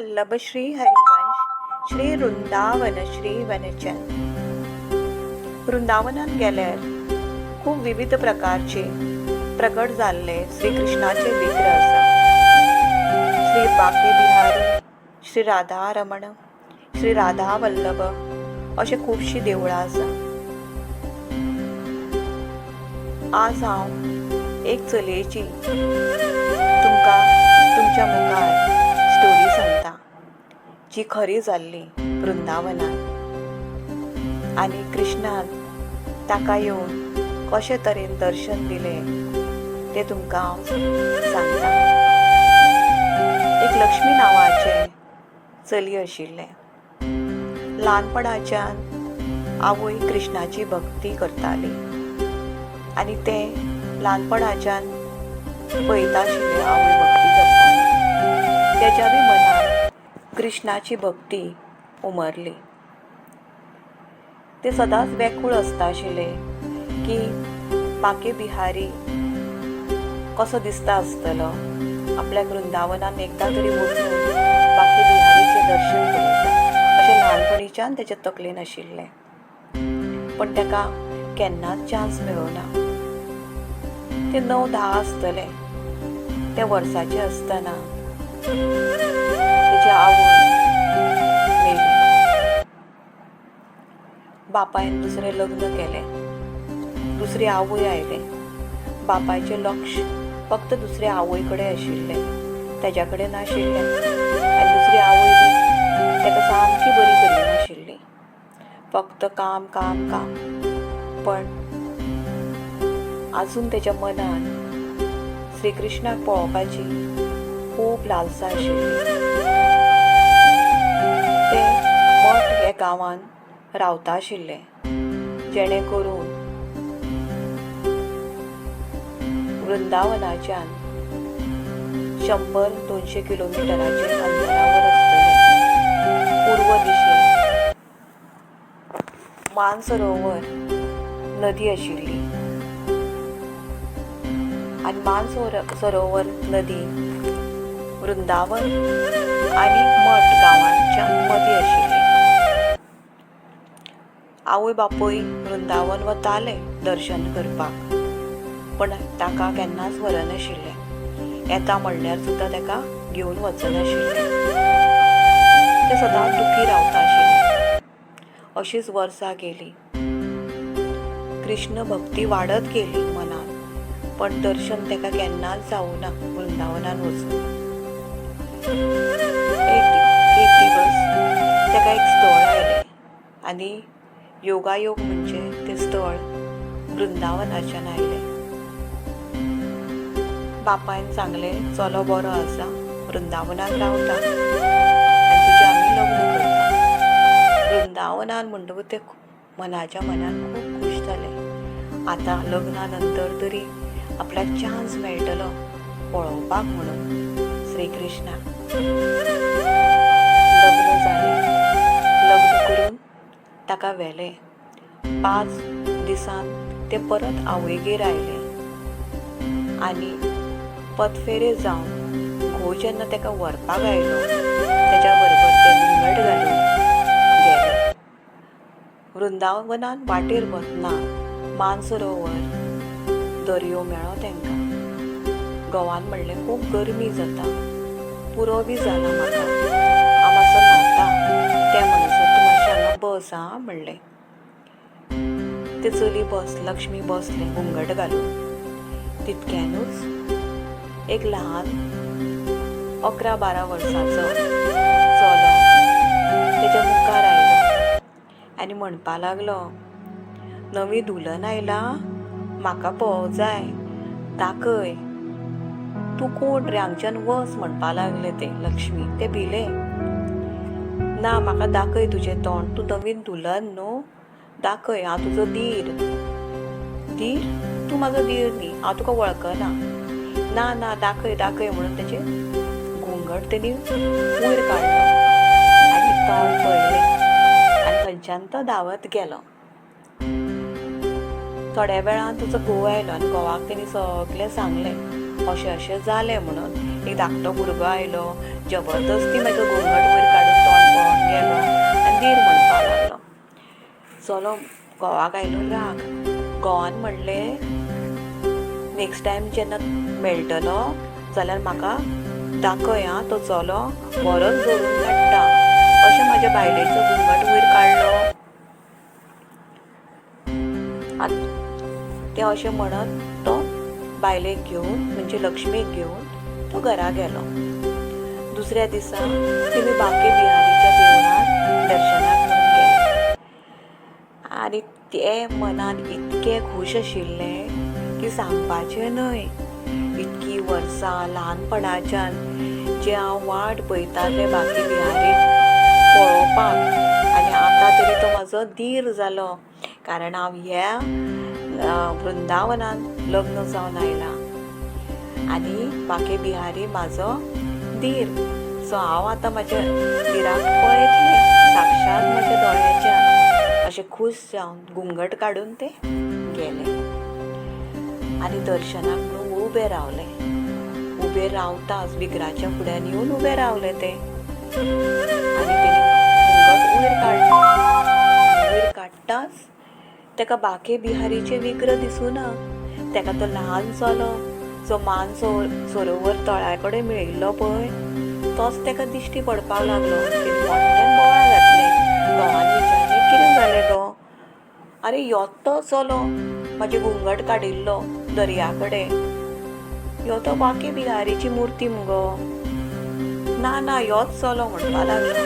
वल्लभ श्री हरिवंश श्री वृंदावन श्री वनचंद. वृंदावनात गेल्यार खूप विविध प्रकारचे प्रकट जाल्ले श्री कृष्णाचे विग्रह आसा. श्री बाके बिहारी, श्री राधा रमण, श्री राधा वल्लभ अशे खूबशीं देवळां आसा. आज हांव एक चलयेची तुमकां तुमच्या मुखार स्टोरी सांगता, जी खरी जाल्ली वृंदावनात. आनी कृष्णान ताका येवन कशे तरेन दर्शन दिलें तें तुमकां हांव सांगता. एक लक्ष्मी नांवाचें चली आशिल्लें. ल्हानपणाच्यान आवय कृष्णाची भक्ती करताली आनी तें ल्हानपणाच्यान पळयता आशिल्लें आवय भक्ती करताली. तेच्या बी मनान कृष्णाची भक्ती उमरली. ते सदांच व्याकूळ आसता आशिल्ले की बाके बिहारी कसो दिसता आसतलो. आपल्याक वृंदावनान एकदां तरी वचून बाके बिहारीचें दर्शन करूं अशें ल्हानपणीच्यान तेच्या तकलेन आशिल्लें. पण ताका केन्नाच चान्स मेळूना. ते 9-10 आसतले. त्या वर्साचे आसतना तेची आवय मेली. बापायन दुसरें लग्न केलें. दुसरी आवय आयले. बापायचें लक्ष फक्त दुसऱ्या आवय कडेन आशिल्लें, तेज्या कडेन नाशिल्लें. आनी दुसरी आवय बी ताका सामकी बरी करिनाशिल्ली. फक्त काम काम काम. पण आजून तेच्या मनान श्री कृष्णाक पळोवपाची खूब लालसा आशिल्ली. ते मठ हे गांवान रावता आशिल्ले, जेणे करून वृंदावनाच्यान 100-200 किलोमिटराचे अंतरावर आसतले. पूर्व दिशेन मानसरोवर नदी आशिल्ली आनी मानसरोवर नदी वृंदावन आनी मठ गांवांच्या मदीं आशिल्ली. आवय बापूय वृंदावन वताले दर्शन करपाक, पण ताका केन्नाच व्हरनाशिल्ले. येता म्हणल्यार सुद्दां ताका घेवन वचनाशिल्ले. ते सदांच दुखी रावता आशिल्ले. अशीच वर्सां गेली. कृष्ण भक्ती वाडत गेली मनान, पण दर्शन ताका केन्नाच जावुना वृंदावनान वचून. एक दिवस ताका एक स्थळ आयलें आनी योगायोग म्हणजे तें स्थळ वृंदावनाच्यान आयलें. बापायन सांगलें, चलो बरो आसा, वृंदावनान रावता आनी तुजें आमी लग्न करता. वृंदावनान म्हणटकूच ते मनाच्या मनान खूब खूश जाले. आतां लग्ना नंतर तरी आपल्याक चान्स मेळटलो पळोवपाक म्हणून श्री कृष्णा. लग्न जालें. लग्न करून ताका व्हेलें. 5 दिसान ते परत आवयगेर आयले आनी पदफेरे जावन घोव जेन्ना ताका व्हरपाक आयलो, तेच्या बरोबर ते घुंगट घालून गेले. वृंदावनान वाटेर वतना मानसरोवर दर्यो मेळ्ळो तांकां. घोवान म्हणलें, खूब गरमी जाता, पुरो बी जाला म्हाका, हांव मातसो न्हाता, ते म्हणसर तूं मातशें हांगा बस आं म्हणलें. ते चली लक्ष्मी बसले घुंगट घालून. तितक्यानूच एक ल्हान 11-12 वर्सांचो चलो तेच्या मुखार आयलो आनी म्हणपा लागलो, नवी दुल्हन आयला, म्हाका पळोवंक जाय, दाखय. तूं कोण रे, हांगच्यान वच म्हणपा लागले ते लक्ष्मी. ते भिले. ना, म्हाका दाखय तुजें तोंड, तूं नवीन दुल्हन न्हू, दाखय, हांव तुजो धीर. धीर? तूं म्हाजो धीर न्ही, हांव तुका वळखना. ना ना, दाखय दाखय म्हणून तेचे घुंगट तेणी वयर काडलो आनी तोंड पळयलें आनी थंयच्यान तो धांवत गेलो. थोड्या वेळान तुजो घोव आयलो आनी घोवाक तेणी सगळें सांगलें, अशें अशें जालें म्हणून. एक धाकटो भुरगो आयलो, जबरदस्ती म्हाजो घुंगट चलो घोवाक आयलो राग. घोवान म्हणलें नेक्स्ट टायम जेन्ना मेळटलो जाल्यार म्हाका दाखय आं तो चलो बरोच जोडून काडटा. अशें म्हाज्या बायलेचो घुंगट वयर काडलो. ते अशें म्हणत तो बायलेक घेवन म्हणजे लक्ष्मीक घेवन तो घरा गेलो. दुसऱ्या दिसा तेमी बाके बिहारीच्या देवळान दर्शनाक म्हणून गेले. आनी ते मनान इतके खूश आशिल्ले की सांगपाचें न्हय. इतकी वर्सां ल्हानपणाच्यान जे हांव वाट पळयतालें बाके बिहारीक पळोवपाक आनी आतां तरी तो म्हाजो धीर जालो. कारण हांव ह्या वृंदावनान लग्न जावन आयलां आनी बाके बिहारी म्हाजो धीर. सो हांव आतां म्हाज्या धीराक पळयतलें साक्षात म्हज्या दोळ्याच्यान अशें खूश जावन घुंगट काडून ते गेले. आनी दर्शनाक म्हणून उबे रावले. उबे रावताच विग्राच्या फुड्यान येवन उबे रावले ते. आनी तेणी घुंगट वयर काडलें. वयर काडटाच तेका बाके बिहारीचें विग्र दिसूना. तेका तो ल्हान चलो जो मान सरोवर तळ्या कडेन मेळिल्लो पळय तोच तेका दिश्टी पडपाक लागलो. तेणी मोठ्यान बोवाळ घातलें. घोवान विचारलें कितें जालें गो? आरे ह्योच तो चलो म्हाजें घुंगट काडिल्लो दर्या कडेन. ह्यो तो बाके बिहारीची मुर्ती मुगो. ना ना ह्योच चलो म्हणपा लागलो.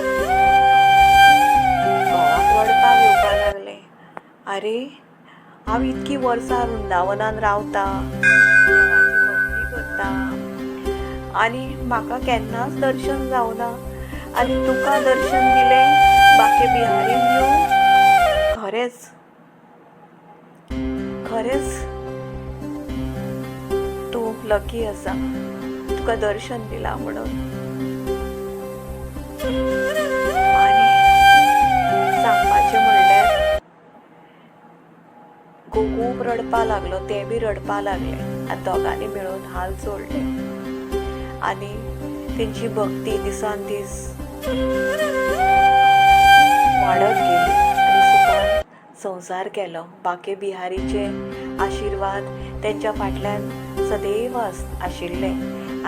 घोवाक रडपाक येवपाक लागलें. आरे हांव इतकी वर्सां वृंदावनान रावतां, देवाची भक्ती करता आनी म्हाका केन्नाच दर्शन जावना आनी तुका दर्शन दिलें बाके बिहारीन येवन. खरेंच तूं लकी आसा. तुका दर्शन दिलां म्हणून. आनी सांगपाचें म्हणल्यार खूब रडपा लागलो. ते बी रडपा लागले आनी दोगांनी मेळून हाल जोडले. आनी तेंची भक्ती दिसान दीस वाडत गेली आनी सुखान संवसार केलो. बाके बिहारीचे आशिर्वाद तेंच्या फाटल्यान सदैव आशिल्ले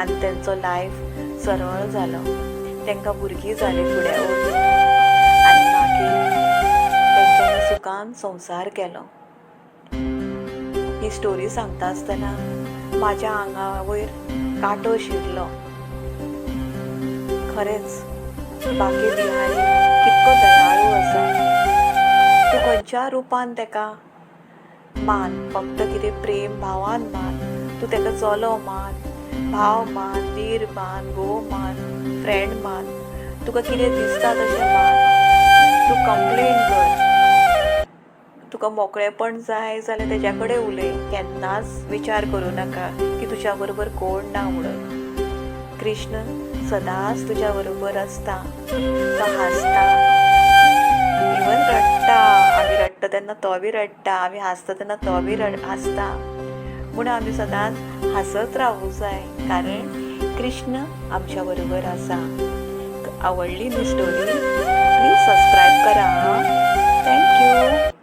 आनी तेंचो लायफ सरळ जालो. तेंकां भुरगीं जालीं फुडें वचून आनी मागीर तेंच्यांनी सुखान संवसार केलो. ही स्टोरी सांगता आसतना म्हाज्या आंगा वयर कांटो शिरलो. खरेंच बाके बिहारी कितको दयाळू आसा. तूं खंयच्या रुपान तेका मान, फक्त कितें प्रेम भावान मान. तूं तेका चलो मान, भाव मान, धीर मान, घोव मान, फ्रेंड मान. तुका कितें दिसता तशें मान. तूं कंप्लेन कर. तुका मोकळेपण जाय जाल्यार तेज्या कडेन उलय. केन्नाच विचार करूं नाका की तुज्या बरोबर कोण ना म्हणून. कृष्ण सदांच तुज्या बरोबर आसता. तो हांसता, इवन रडटा. आमी रडटा तेन्ना तो बी रडटा. आमी हांसता तेन्ना तो बी हांसता. म्हूण आमी सदांच हांसत रावूंक जाय कारण कृष्ण आमच्या बरोबर आसा. आवडली न्ही स्टोरी? प्लीज सबस्क्रायब करा. थँक्यू.